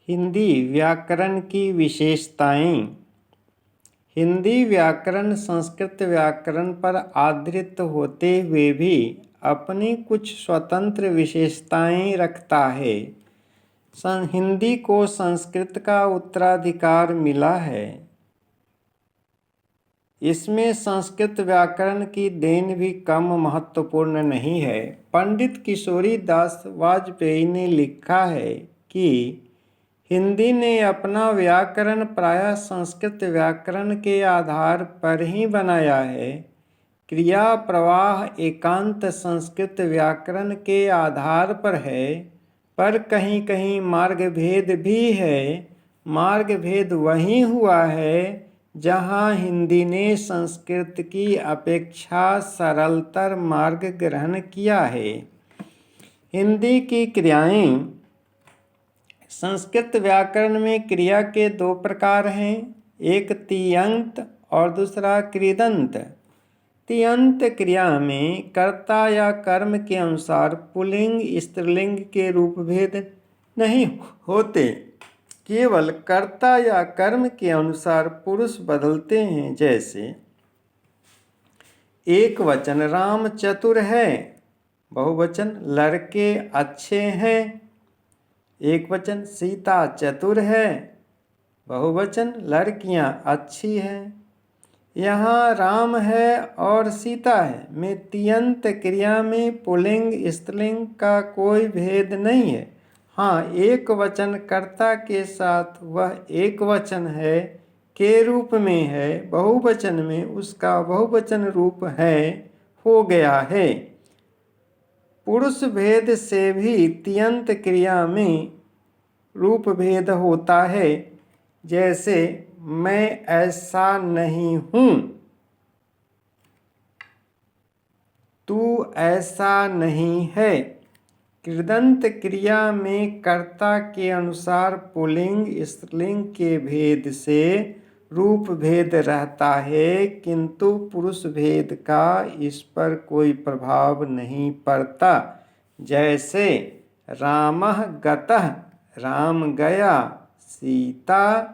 हिंदी व्याकरण की विशेषताएं। हिंदी व्याकरण संस्कृत व्याकरण पर आधारित होते हुए भी अपनी कुछ स्वतंत्र विशेषताएं रखता है। हिंदी को संस्कृत का उत्तराधिकार मिला है। इसमें संस्कृत व्याकरण की देन भी कम महत्वपूर्ण नहीं है। पंडित किशोरी दास वाजपेयी ने लिखा है कि हिंदी ने अपना व्याकरण प्रायः संस्कृत व्याकरण के आधार पर ही बनाया है। क्रिया प्रवाह एकांत संस्कृत व्याकरण के आधार पर है, पर कहीं कहीं मार्ग भेद भी है। मार्ग भेद वहीं हुआ है जहाँ हिंदी ने संस्कृत की अपेक्षा सरलतर मार्ग ग्रहण किया है। हिंदी की क्रियाएं। संस्कृत व्याकरण में क्रिया के दो प्रकार हैं, एक तिङन्त और दूसरा कृदंत। तिङन्त क्रिया में कर्ता या कर्म के अनुसार पुल्लिंग स्त्रीलिंग के रूप भेद नहीं होते, केवल कर्ता या कर्म के अनुसार पुरुष बदलते हैं। जैसे एक वचन राम चतुर है, बहुवचन लड़के अच्छे हैं। एक वचन सीता चतुर है, बहुवचन लड़कियां अच्छी हैं। यहाँ राम है और सीता है में तिङन्त क्रिया में पुल्लिंग स्त्रीलिंग का कोई भेद नहीं है। हाँ, एक वचन कर्ता के साथ वह एक वचन है के रूप में है, बहुवचन में उसका बहुवचन रूप है हो गया है। पुरुष भेद से भी तिङन्त क्रिया में रूप भेद होता है। जैसे मैं ऐसा नहीं हूँ, तू ऐसा नहीं है। कृदंत क्रिया में कर्ता के अनुसार पुल्लिंग स्त्रीलिंग के भेद से रूप भेद रहता है, किंतु पुरुष भेद का इस पर कोई प्रभाव नहीं पड़ता। जैसे रामः गतः, राम गया, सीता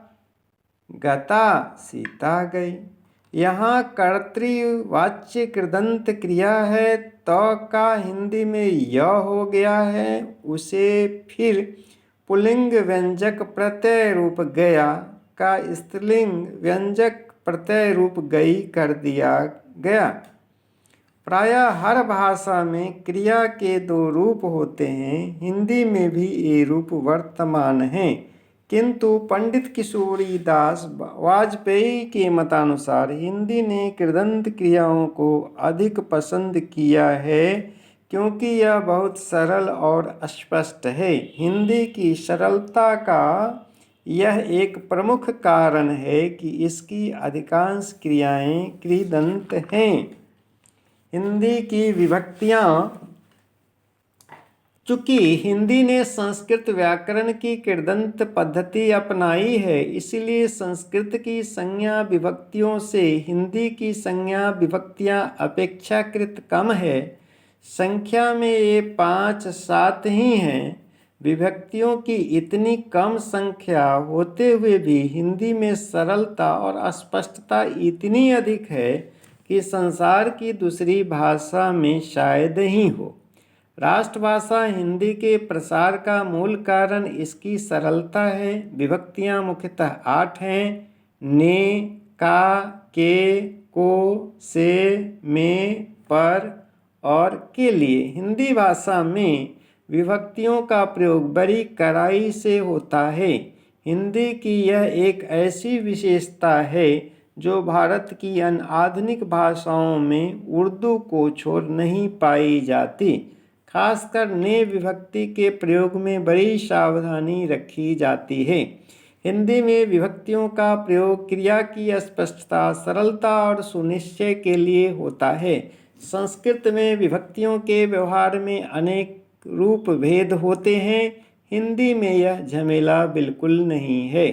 गता, सीता गई। यहाँ कर्तृवाच्य कृदंत क्रिया है, तो का हिंदी में य हो गया है, उसे फिर पुल्लिंग व्यंजक प्रत्यय रूप गया का स्त्रीलिंग व्यंजक प्रत्यय रूप गई कर दिया गया। प्रायः हर भाषा में क्रिया के दो रूप होते हैं, हिंदी में भी ये रूप वर्तमान हैं, किंतु पंडित किशोरी दास वाजपेयी के मतानुसार हिंदी ने कृदंत क्रियाओं को अधिक पसंद किया है, क्योंकि यह बहुत सरल और स्पष्ट है। हिंदी की सरलता का यह एक प्रमुख कारण है कि इसकी अधिकांश क्रियाएं कृदंत हैं। हिंदी की विभक्तियाँ। चूँकि हिंदी ने संस्कृत व्याकरण की कृदंत पद्धति अपनाई है, इसलिए संस्कृत की संज्ञा विभक्तियों से हिंदी की संज्ञा विभक्तियाँ अपेक्षाकृत कम है। संख्या में ये 5-7 ही हैं। विभक्तियों की इतनी कम संख्या होते हुए भी हिंदी में सरलता और स्पष्टता इतनी अधिक है कि संसार की दूसरी भाषा में शायद ही हो। राष्ट्रभाषा हिंदी के प्रसार का मूल कारण इसकी सरलता है। विभक्तियाँ मुख्यतः 8 हैं, ने, का, के, को, से, में, पर और के लिए। हिंदी भाषा में विभक्तियों का प्रयोग बड़ी कड़ाई से होता है। हिंदी की यह एक ऐसी विशेषता है जो भारत की अन्य आधुनिक भाषाओं में उर्दू को छोड़ नहीं पाई जाती। खासकर ने विभक्ति के प्रयोग में बड़ी सावधानी रखी जाती है। हिंदी में विभक्तियों का प्रयोग क्रिया की स्पष्टता, सरलता और सुनिश्चय के लिए होता है। संस्कृत में विभक्तियों के व्यवहार में अनेक रूप भेद होते हैं, हिंदी में यह झमेला बिल्कुल नहीं है।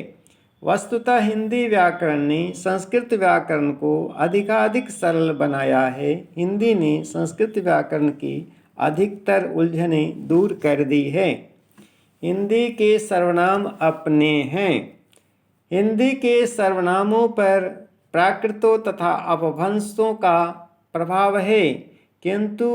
वस्तुतः हिंदी व्याकरण ने संस्कृत व्याकरण को अधिकाधिक सरल बनाया है। हिंदी ने संस्कृत व्याकरण की अधिकतर उलझनें दूर कर दी है। हिंदी के सर्वनाम अपने हैं। हिंदी के सर्वनामों पर प्राकृतों तथा अपभ्रंशों का प्रभाव है, किंतु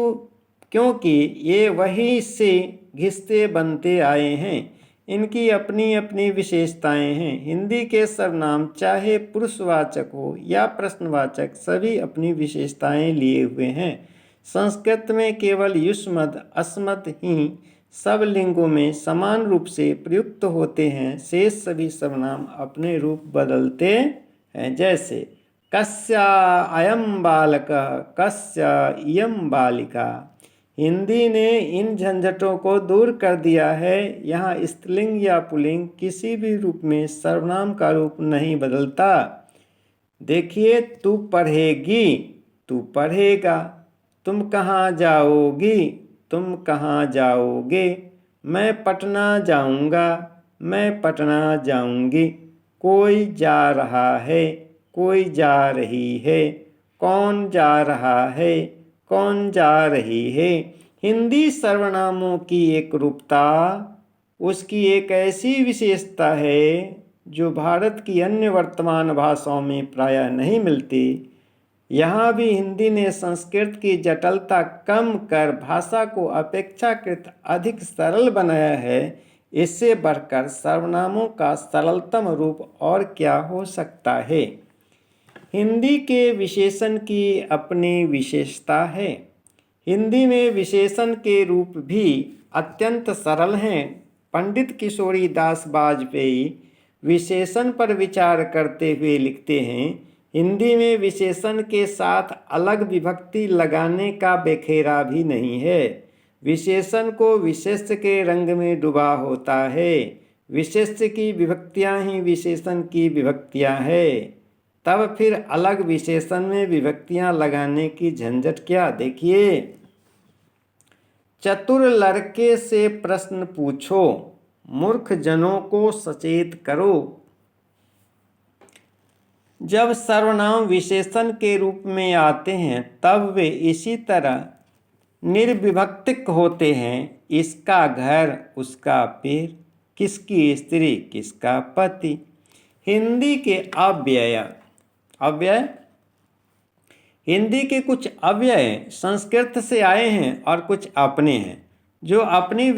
क्योंकि ये वहीं से घिसते बनते आए हैं, इनकी अपनी अपनी विशेषताएं हैं। हिंदी के सर्वनाम चाहे पुरुषवाचक हो या प्रश्नवाचक, सभी अपनी विशेषताएं लिए हुए हैं। संस्कृत में केवल युष्मद् अस्मद् ही सब लिंगों में समान रूप से प्रयुक्त होते हैं, शेष सभी सर्वनाम अपने रूप बदलते हैं। जैसे कस्या अयम बालकः, कस्या इयं बालिका। हिंदी ने इन झंझटों को दूर कर दिया है। यहाँ स्त्रीलिंग या पुल्लिंग किसी भी रूप में सर्वनाम का रूप नहीं बदलता। देखिए, तू पढ़ेगी, तू पढ़ेगा, तुम कहाँ जाओगी, तुम कहाँ जाओगे, मैं पटना जाऊँगा, मैं पटना जाऊँगी, कोई जा रहा है, कोई जा रही है, कौन जा रहा है, कौन जा रही है। हिंदी सर्वनामों की एक रूपता, उसकी एक ऐसी विशेषता है जो भारत की अन्य वर्तमान भाषाओं में प्रायः नहीं मिलती। यहाँ भी हिंदी ने संस्कृत की जटिलता कम कर भाषा को अपेक्षाकृत अधिक सरल बनाया है। इससे बढ़कर सर्वनामों का सरलतम रूप और क्या हो सकता है। हिंदी के विशेषण की अपनी विशेषता है। हिंदी में विशेषण के रूप भी अत्यंत सरल हैं। पंडित किशोरी दास वाजपेयी विशेषण पर विचार करते हुए लिखते हैं, हिंदी में विशेषण के साथ अलग विभक्ति लगाने का बेखेरा भी नहीं है। विशेषण को विशेष्य के रंग में डूबा होता है। विशेष्य की विभक्तियां ही विशेषण की विभक्तियां है। तब फिर अलग विशेषण में विभक्तियां लगाने की झंझट क्या। देखिए, चतुर लड़के से प्रश्न पूछो, मूर्ख जनों को सचेत करो। जब सर्वनाम विशेषण के रूप में आते हैं तब वे इसी तरह निर्विभक्तिक होते हैं। इसका घर, उसका पेड़, किसकी स्त्री, किसका पति। हिंदी के अव्यय, अव्यय हिंदी के कुछ अव्यय संस्कृत से आए हैं और कुछ अपने हैं, जो अपनी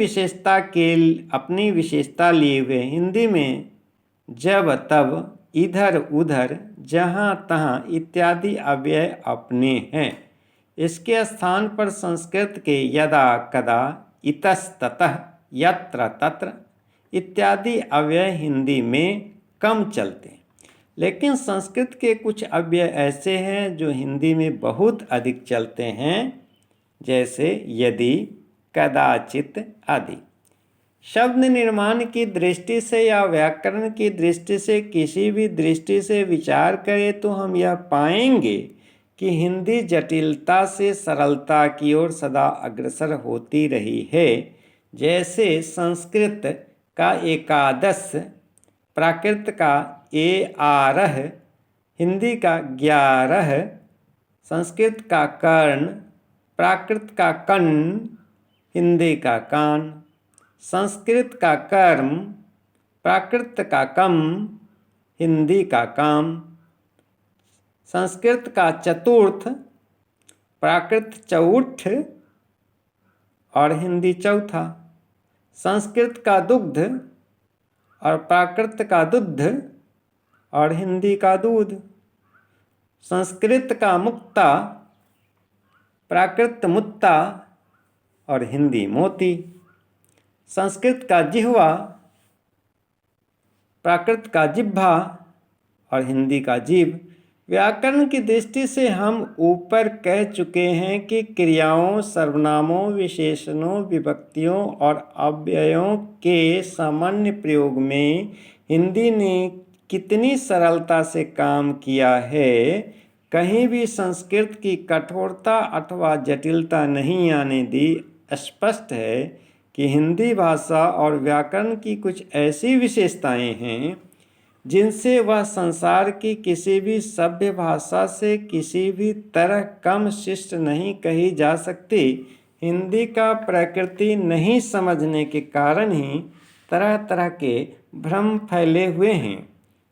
विशेषता लिए हुए। हिंदी में जब, तब, इधर, उधर, जहाँ, तहाँ इत्यादि अव्यय अपने हैं। इसके स्थान पर संस्कृत के यदा, कदा, इतस्ततः, यत्र, तत्र इत्यादि अव्यय हिंदी में कम चलते हैं। लेकिन संस्कृत के कुछ अव्यय ऐसे हैं जो हिंदी में बहुत अधिक चलते हैं, जैसे यदि, कदाचित आदि। शब्द निर्माण की दृष्टि से या व्याकरण की दृष्टि से, किसी भी दृष्टि से विचार करें तो हम यह पाएंगे कि हिंदी जटिलता से सरलता की ओर सदा अग्रसर होती रही है। जैसे संस्कृत का एकादश, प्राकृत का एआरह, हिंदी का 11, संस्कृत का कर्ण, प्राकृत का कर्ण, हिंदी का कान। संस्कृत का कर्म, प्राकृत का कम, हिंदी का काम। संस्कृत का चतुर्थ, प्राकृत चौठ और हिंदी चौथा। संस्कृत का दुग्ध और प्राकृत का दुग्ध और हिंदी का दूध। संस्कृत का मुक्ता, प्राकृत मुत्ता और हिंदी मोती। संस्कृत का जिह्वा, प्राकृत का जिह्वा और हिंदी का जीभ। व्याकरण की दृष्टि से हम ऊपर कह चुके हैं कि क्रियाओं, सर्वनामों, विशेषणों, विभक्तियों और अव्ययों के सामान्य प्रयोग में हिंदी ने कितनी सरलता से काम किया है। कहीं भी संस्कृत की कठोरता अथवा जटिलता नहीं आने दी। स्पष्ट है कि हिंदी भाषा और व्याकरण की कुछ ऐसी विशेषताएं हैं जिनसे वह संसार की किसी भी सभ्य भाषा से किसी भी तरह कम शिष्ट नहीं कही जा सकती। हिंदी का प्रकृति नहीं समझने के कारण ही तरह तरह के भ्रम फैले हुए हैं।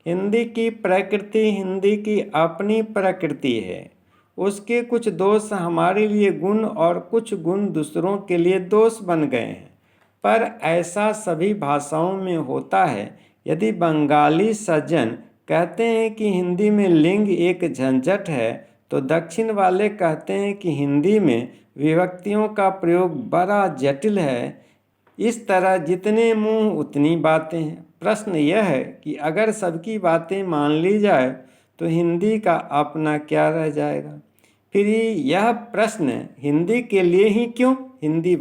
हिंदी की प्रकृति हिंदी की अपनी प्रकृति है। उसके कुछ दोष हमारे लिए गुण और कुछ गुण दूसरों के लिए दोष बन गए हैं। पर ऐसा सभी भाषाओं में होता है। यदि बंगाली सज्जन कहते हैं कि हिंदी में लिंग एक झंझट है, तो दक्षिण वाले कहते हैं कि हिंदी में विभक्तियों का प्रयोग बड़ा जटिल है। इस तरह जितने मुंह उतनी बातें हैं। प्रश्न यह है कि अगर सबकी बातें मान ली जाए तो हिंदी का अपना क्या रह जाएगा। फिर यह प्रश्न हिंदी के लिए ही क्यों, हिंदी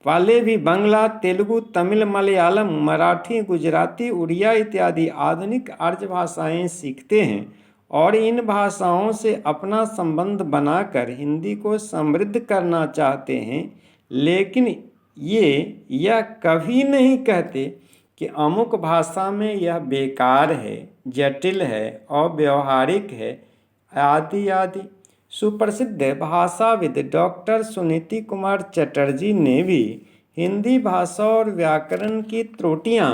वाले भी बांग्ला, तेलुगु, तमिल, मलयालम, मराठी, गुजराती, उड़िया इत्यादि आधुनिक आर्य भाषाएं सीखते हैं और इन भाषाओं से अपना संबंध बनाकर हिंदी को समृद्ध करना चाहते हैं। लेकिन यह कभी नहीं कहते कि अमुक भाषा में यह बेकार है, जटिल है, अव्यावहारिक है, आदि आदि। सुप्रसिद्ध भाषाविद डॉक्टर सुनीति कुमार चटर्जी ने भी हिंदी भाषा और व्याकरण की त्रुटियां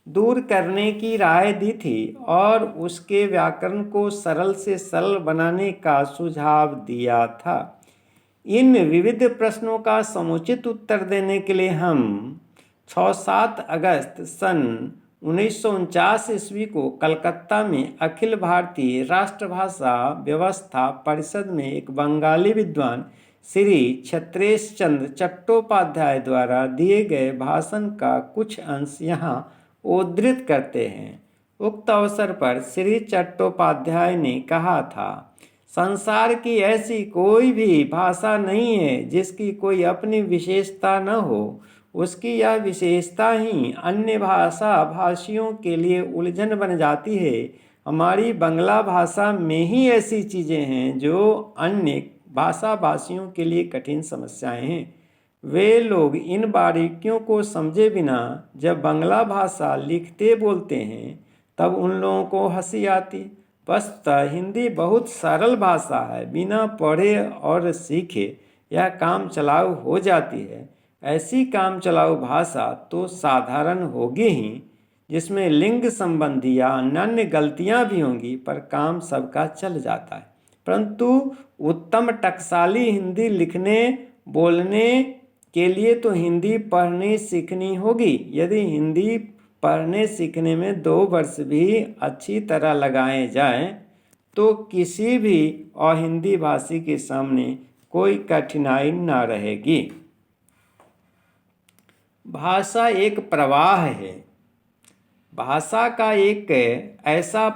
दूर करने की राय दी थी और उसके व्याकरण को सरल से सरल बनाने का सुझाव दिया था। इन विविध प्रश्नों का समुचित उत्तर देने के लिए हम 6-7 अगस्त सन 1949 ईस्वी को कलकत्ता में अखिल भारतीय राष्ट्रभाषा व्यवस्था परिषद में एक बंगाली विद्वान श्री क्षत्रेश चंद्र चट्टोपाध्याय द्वारा दिए गए भाषण का कुछ अंश यहाँ उद्धृत करते हैं। उक्त अवसर पर श्री चट्टोपाध्याय ने कहा था, संसार की ऐसी कोई भी भाषा नहीं है जिसकी कोई अपनी विशेषता न हो। उसकी यह विशेषता ही अन्य भाषा भाषियों के लिए उलझन बन जाती है। हमारी बांग्ला भाषा में ही ऐसी चीज़ें हैं जो अन्य भाषा भाषियों के लिए कठिन समस्याएं हैं। वे लोग इन बारीकियों को समझे बिना जब बांग्ला भाषा लिखते बोलते हैं तब उन लोगों को हंसी आती। वस्तुतः हिंदी बहुत सरल भाषा है, बिना पढ़े और सीखे यह काम चलाऊ हो जाती है। ऐसी काम चलाऊ भाषा तो साधारण होगी ही, जिसमें लिंग संबंधी या अन्य गलतियां भी होंगी, पर काम सबका चल जाता है। परंतु उत्तम टकसाली हिंदी लिखने बोलने के लिए तो हिंदी पढ़नी सीखनी होगी। यदि हिंदी पढ़ने सीखने में 2 वर्ष भी अच्छी तरह लगाए जाएं, तो किसी भी अहिंदी भाषी के सामने कोई कठिनाई ना रहेगी। भाषा एक प्रवाह है। भाषा का एक ऐसा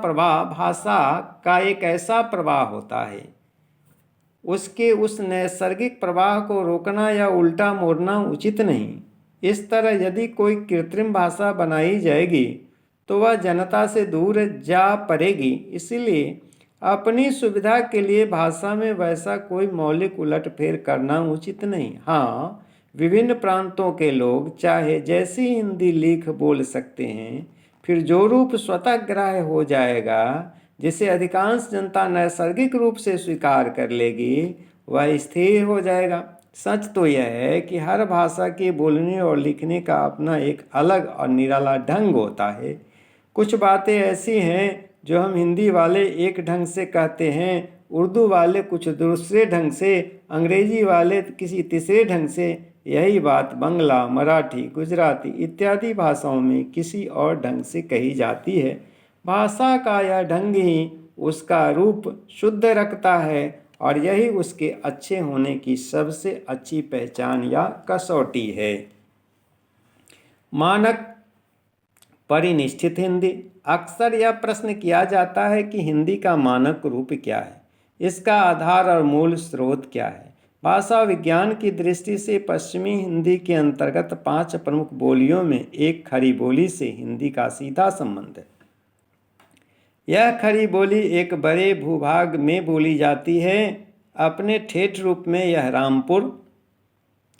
प्रवाह होता है, उसके उस नैसर्गिक प्रवाह को रोकना या उल्टा मोड़ना उचित नहीं। इस तरह यदि कोई कृत्रिम भाषा बनाई जाएगी तो वह जनता से दूर जा पड़ेगी। इसलिए अपनी सुविधा के लिए भाषा में वैसा कोई मौलिक उलटफेर करना उचित नहीं। हाँ, विभिन्न प्रांतों के लोग चाहे जैसी हिंदी लिख बोल सकते हैं, फिर जो रूप स्वतः ग्राह्य हो जाएगा, जिसे अधिकांश जनता नैसर्गिक रूप से स्वीकार कर लेगी, वह स्थिर हो जाएगा। सच तो यह है कि हर भाषा के बोलने और लिखने का अपना एक अलग और निराला ढंग होता है। कुछ बातें ऐसी हैं जो हम हिंदी वाले एक ढंग से कहते हैं, उर्दू वाले कुछ दूसरे ढंग से, अंग्रेजी वाले किसी तीसरे ढंग से। यही बात बांग्ला, मराठी, गुजराती इत्यादि भाषाओं में किसी और ढंग से कही जाती है। भाषा का यह ढंग ही उसका रूप शुद्ध रखता है और यही उसके अच्छे होने की सबसे अच्छी पहचान या कसौटी है। मानक परिनिष्ठित हिंदी। अक्सर यह प्रश्न किया जाता है कि हिंदी का मानक रूप क्या है, इसका आधार और मूल स्रोत क्या है। भाषा विज्ञान की दृष्टि से पश्चिमी हिंदी के अंतर्गत 5 प्रमुख बोलियों में एक खड़ी बोली से हिंदी का सीधा संबंध है। यह खड़ी बोली एक बड़े भूभाग में बोली जाती है। अपने ठेठ रूप में यह रामपुर,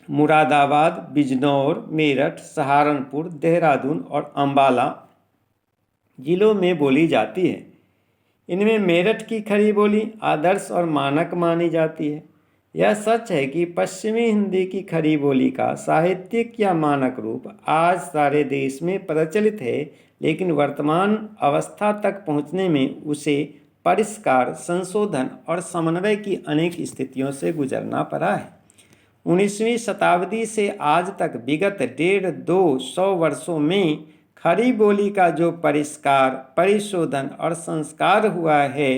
मुरादाबाद, बिजनौर, मेरठ, सहारनपुर, देहरादून और अंबाला जिलों में बोली जाती है। इनमें मेरठ की खड़ी बोली आदर्श और मानक मानी जाती है। यह सच है कि पश्चिमी हिंदी की खड़ी बोली का साहित्यिक या मानक रूप आज सारे देश में प्रचलित है, लेकिन वर्तमान अवस्था तक पहुंचने में उसे परिष्कार, संशोधन और समन्वय की अनेक स्थितियों से गुजरना पड़ा है। 19वीं शताब्दी से आज तक विगत 150-200 वर्षों में खड़ी बोली का जो परिष्कार, परिशोधन और संस्कार हुआ है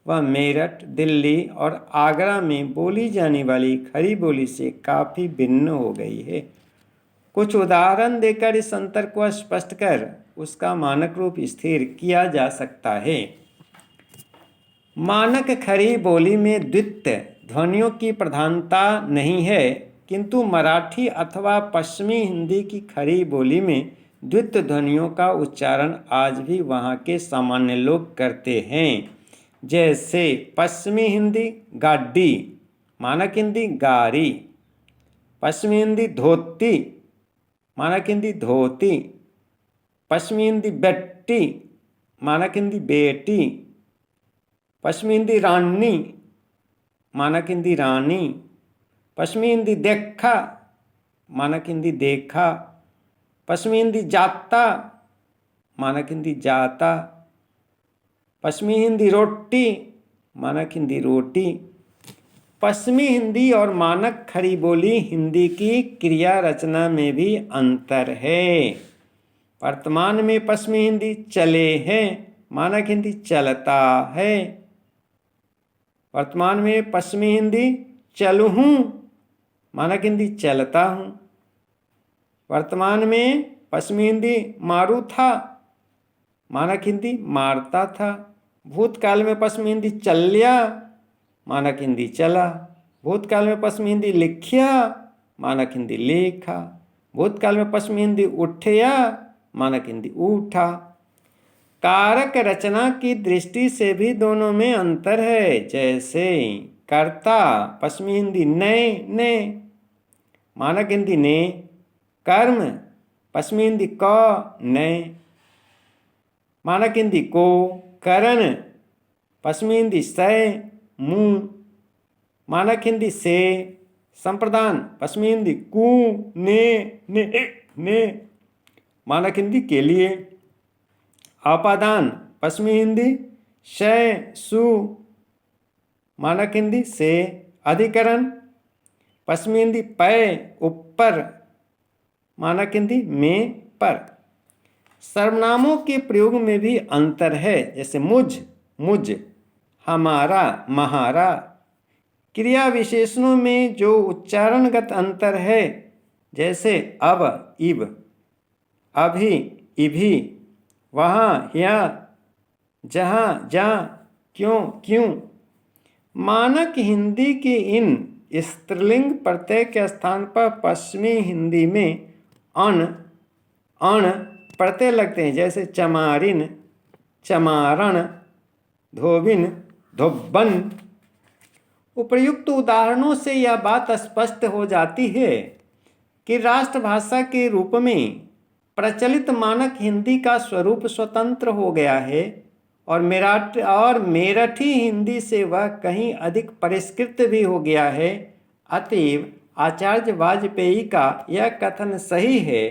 वह मेरठ, दिल्ली और आगरा में बोली जाने वाली खड़ी बोली से काफ़ी भिन्न हो गई है। कुछ उदाहरण देकर इस अंतर को स्पष्ट कर उसका मानक रूप स्थिर किया जा सकता है। मानक खड़ी बोली में द्वित्व ध्वनियों की प्रधानता नहीं है, किंतु मराठी अथवा पश्चिमी हिंदी की खड़ी बोली में द्वित्व ध्वनियों का उच्चारण आज भी वहाँ के सामान्य लोग करते हैं। जैसे पश्चिमी हिंदी गाड़ी, मानक हिंदी गारी, पश्चिमी हिंदी धोती, मानक हिंदी धोती, पश्चिमी हिंदी बेटी, मानक हिंदी बेटी, पश्चिमी हिंदी रानी, मानक हिंदी रानी, पश्चिमी हिंदी देखा, मानक हिंदी देखा, पश्चिमी हिंदी जाता, मानक हिंदी जाता, पश्चिमी हिंदी रोटी, मानक हिंदी रोटी। पश्चिमी हिंदी और मानक खड़ी बोली हिंदी की क्रिया रचना में भी अंतर है। वर्तमान में पश्चिमी हिंदी चले हैं, मानक हिंदी चलता है। वर्तमान में पश्चिमी हिंदी चलूँ हूँ, मानक हिंदी चलता हूँ। वर्तमान में पश्चिमी हिंदी मारू था, मानक हिंदी मारता था। भूतकाल में पश्चिमी हिंदी चल्या, मानक हिंदी चला। भूतकाल में पश्चिमी हिंदी लिखिया, मानक हिंदी लेखा। भूतकाल में पश्चिमी हिंदी उठया, मानक हिंदी उठा। कारक रचना की दृष्टि से भी दोनों में अंतर है। जैसे कर्ता पश्चिमी हिंदी ने, मानक हिंदी ने। कर्म पश्चिमी हिंदी क, ने, मानक हिंदी को। करण पश्चिमी हिंदी से, मुँह, मानक हिंदी से। संप्रदान पश्चिमी हिंदी कु, ने, मानक हिंदी के लिए। आपादान पश्चिमी हिंदी शय, सु, मानक हिंदी से। अधिकरण पश्चिमी हिंदी पै, ऊपर, मानक हिंदी में, पर। सर्वनामों के प्रयोग में भी अंतर है। जैसे मुझ, हमारा, महारा। क्रिया विशेषणों में जो उच्चारणगत अंतर है, जैसे अब, इब, अभी, इभी, वहाँ, यहाँ, जहाँ, जहाँ, क्यों। मानक हिंदी के इन स्त्रीलिंग प्रत्यय के स्थान पर पश्चिमी हिंदी में अण प्रत्यय लगते हैं। जैसे चमारिन, चमारण, धोबिन, धोबन। उपर्युक्त उदाहरणों से यह बात स्पष्ट हो जाती है कि राष्ट्रभाषा के रूप में प्रचलित मानक हिंदी का स्वरूप स्वतंत्र हो गया है और मेरठी हिंदी से वह कहीं अधिक परिष्कृत भी हो गया है। अतएव आचार्य वाजपेयी का यह कथन सही है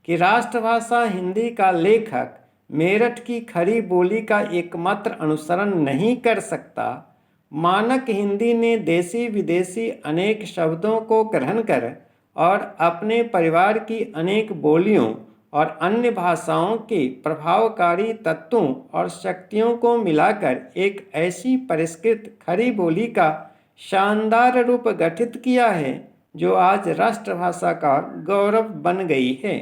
कि राष्ट्रभाषा हिंदी का लेखक मेरठ की खड़ी बोली का एकमात्र अनुसरण नहीं कर सकता। मानक हिंदी ने देसी विदेशी अनेक शब्दों को ग्रहण कर और अपने परिवार की अनेक बोलियों और अन्य भाषाओं के प्रभावकारी तत्वों और शक्तियों को मिलाकर एक ऐसी परिष्कृत खड़ी बोली का शानदार रूप गठित किया है जो आज राष्ट्रभाषा का गौरव बन गई है।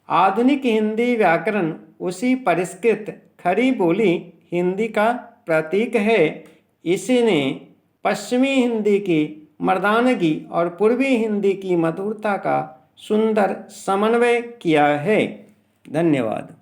आधुनिक हिंदी व्याकरण उसी परिष्कृत खड़ी बोली हिंदी का प्रतीक है। इसने पश्चिमी हिंदी की मर्दानगी और पूर्वी हिंदी की मधुरता का सुंदर समन्वय किया है। धन्यवाद।